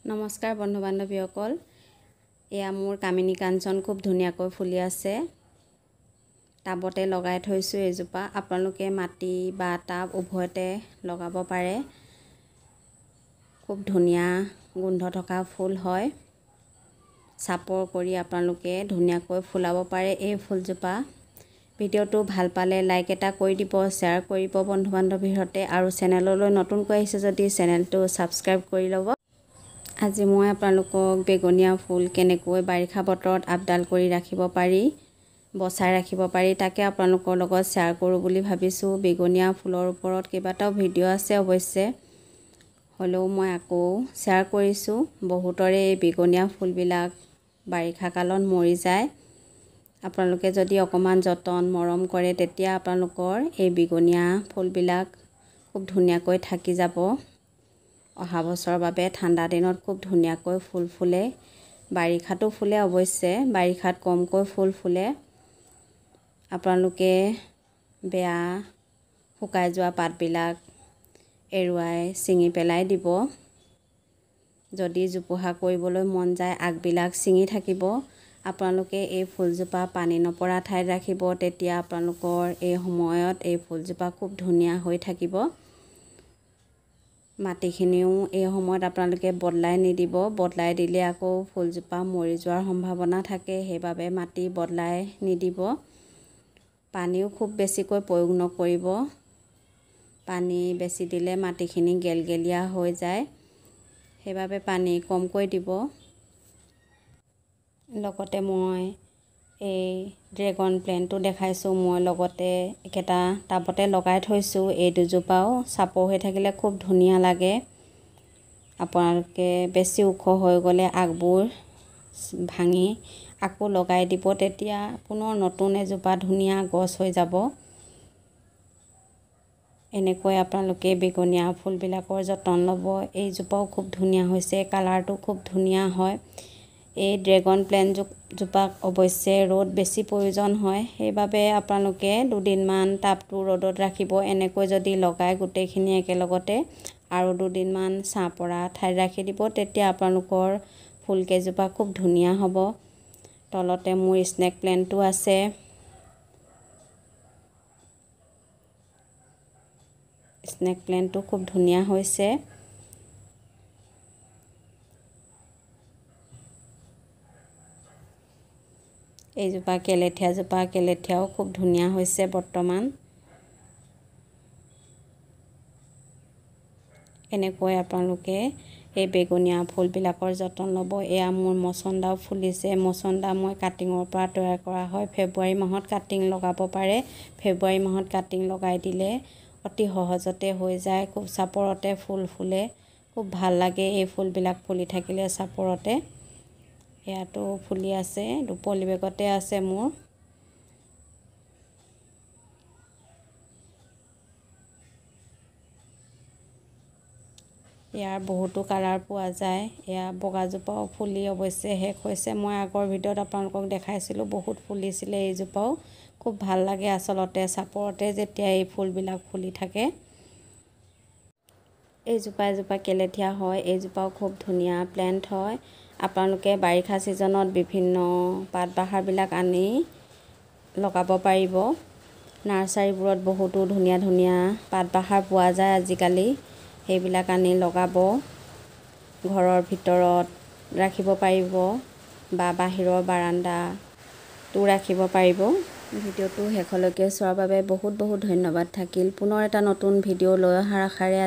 নমস্কাৰ বন্ধু বান্ধৱীসকল, এয়া মোৰ কামিনী কাঞ্চন খুব ধুনীয়াকৈ ফুলি আছে। টাবতে লগাই থৈছোঁ এজোপা। আপোনালোকে মাটি বা টাব উভয়তে লগাব পাৰে। খুব ধুনীয়া গোন্ধ থকা ফুল হয়। চাপৰ কৰি আপোনালোকে ধুনীয়াকৈ ফুলাব পাৰে এই ফুলজোপা। ভিডিঅ'টো ভাল পালে লাইক এটা কৰি দিব, শ্বেয়াৰ কৰিব বন্ধু বান্ধৱীৰ সৈতে, আৰু চেনেললৈ নতুনকৈ আহিছে যদি চেনেলটো ছাবস্ক্ৰাইব কৰি ল'ব। আজি মই আপোনালোকক বেগনীয়া ফুল কেনেকৈ বাৰিষা বতৰত আপডাল কৰি ৰাখিব পাৰি, বচাই ৰাখিব পাৰি, তাকে আপোনালোকৰ লগত শ্বেয়াৰ কৰোঁ বুলি ভাবিছোঁ। বেগনীয়া ফুলৰ ওপৰত কেইবাটাও ভিডিঅ' আছে অৱশ্যে, হ'লেও মই আকৌ শ্বেয়াৰ কৰিছোঁ। বহুতৰে এই বেগনীয়া ফুলবিলাক বাৰিষা কালত মৰি যায়। আপোনালোকে যদি অকণমান যতন মৰম কৰে তেতিয়া আপোনালোকৰ এই বেগনীয়া ফুলবিলাক খুব ধুনীয়াকৈ থাকি যাব। অহা বছৰৰ বাবে ঠাণ্ডা দিনত খুব ধুনীয়াকৈ ফুল ফুলে। বাৰিষাতো ফুলে অৱশ্যে, বাৰিষাত কমকৈ ফুল ফুলে। আপোনালোকে বেয়া শুকাই যোৱা পাতবিলাক এৰুৱাই ছিঙি পেলাই দিব। যদি জোপোহা কৰিবলৈ মন যায় আগবিলাক ছিঙি থাকিব। আপোনালোকে এই ফুলজোপা পানী নপৰা ঠাইত ৰাখিব, তেতিয়া আপোনালোকৰ এই সময়ত এই ফুলজোপা খুব ধুনীয়া হৈ থাকিব। মাটিখিনিও এই সময়ত আপোনালোকে বদলাই নিদিব। বদলাই দিলে আকৌ ফুলজোপা মৰি যোৱাৰ সম্ভাৱনা থাকে, সেইবাবে মাটি বদলাই নিদিব। পানীও খুব বেছিকৈ প্ৰয়োগ নকৰিব। পানী বেছি দিলে মাটিখিনি গেলগেলীয়া হৈ যায়, সেইবাবে পানী কমকৈ দিব। লগতে মই এই ড্ৰেগন প্লেণ্টটো দেখাইছোঁ। মই লগতে একেটা টাবতে লগাই থৈছোঁ। এই দুজোপাও চাপৰ হৈ থাকিলে খুব ধুনীয়া লাগে। আপোনালোকে বেছি ওখ হৈ গ'লে আগবোৰ ভাঙি আকৌ লগাই দিব, তেতিয়া পুনৰ নতুন এজোপা ধুনীয়া গছ হৈ যাব। এনেকৈ আপোনালোকে বেগনীয়া ফুলবিলাকৰ যতন ল'ব। এইজোপাও খুব ধুনীয়া হৈছে, কালাৰটো খুব ধুনীয়া হয়। এই ড্ৰেগন প্লেণ্টজোপাক অৱশ্যে ৰ'দ বেছি প্ৰয়োজন হয়, সেইবাবে আপোনালোকে দুদিনমান টাবটো ৰ'দত ৰাখিব। এনেকৈ যদি লগাই গোটেইখিনি একেলগতে আৰু দুদিনমান ছাঁ পৰা ঠাইত ৰাখি দিব, তেতিয়া আপোনালোকৰ ফুলকেইজোপা খুব ধুনীয়া হ'ব। তলতে মোৰ স্নেক প্লেণ্টটো আছে। স্নেক প্লেণ্টটো খুব ধুনীয়া হৈছে। এইজোপা কেলেথীয়াও খুব ধুনীয়া হৈছে বৰ্তমান। এনেকৈ আপোনালোকে এই বেগনীয়া ফুলবিলাকৰ যতন ল'ব। এয়া মোৰ মচন্দাও ফুলিছে। মচন্দা মই কাটিঙৰ পৰা তৈয়াৰ কৰা হয়। ফেব্ৰুৱাৰী মাহত কাটিং লগাব পাৰে। ফেব্ৰুৱাৰী মাহত কাটিং লগাই দিলে অতি সহজতে হৈ যায়। খুব চাপৰতে ফুল ফুলে, খুব ভাল লাগে এই ফুলবিলাক ফুলি থাকিলে চাপৰতে। এয়াতো ফুলি আছে, পলি বেগতে আছে মোৰ। ইয়াৰ বহুতো কালাৰ পোৱা যায়। এয়া বগাজোপাও ফুলি অৱশ্যে শেষ হৈছে। মই আগৰ ভিডিঅ'ত আপোনালোকক দেখাইছিলোঁ, বহুত ফুলিছিলে এইজোপাও। খুব ভাল লাগে আচলতে চাপৰতে যেতিয়া এই ফুলবিলাক ফুলি থাকে। এজোপা কেলেথীয়া হয়। এইজোপাও খুব ধুনীয়া প্লেণ্ট হয়। আপোনালোকে বাৰিষা ছিজনত বিভিন্ন পাত বাহাৰবিলাক আনি লগাব পাৰিব। নাৰ্চাৰীবোৰত বহুতো ধুনীয়া ধুনীয়া পাত বাহাৰ পোৱা যায় আজিকালি। সেইবিলাক আনি লগাব। ঘৰৰ ভিতৰত ৰাখিব পাৰিব বা বাহিৰৰ বাৰাণ্ডাতো ৰাখিব পাৰিব। ভিডিঅ'টো শেষলৈকে চোৱাৰ বাবে বহুত বহুত ধন্যবাদ থাকিল। পুনৰ এটা নতুন ভিডিঅ' লৈ অহাৰ আশাৰে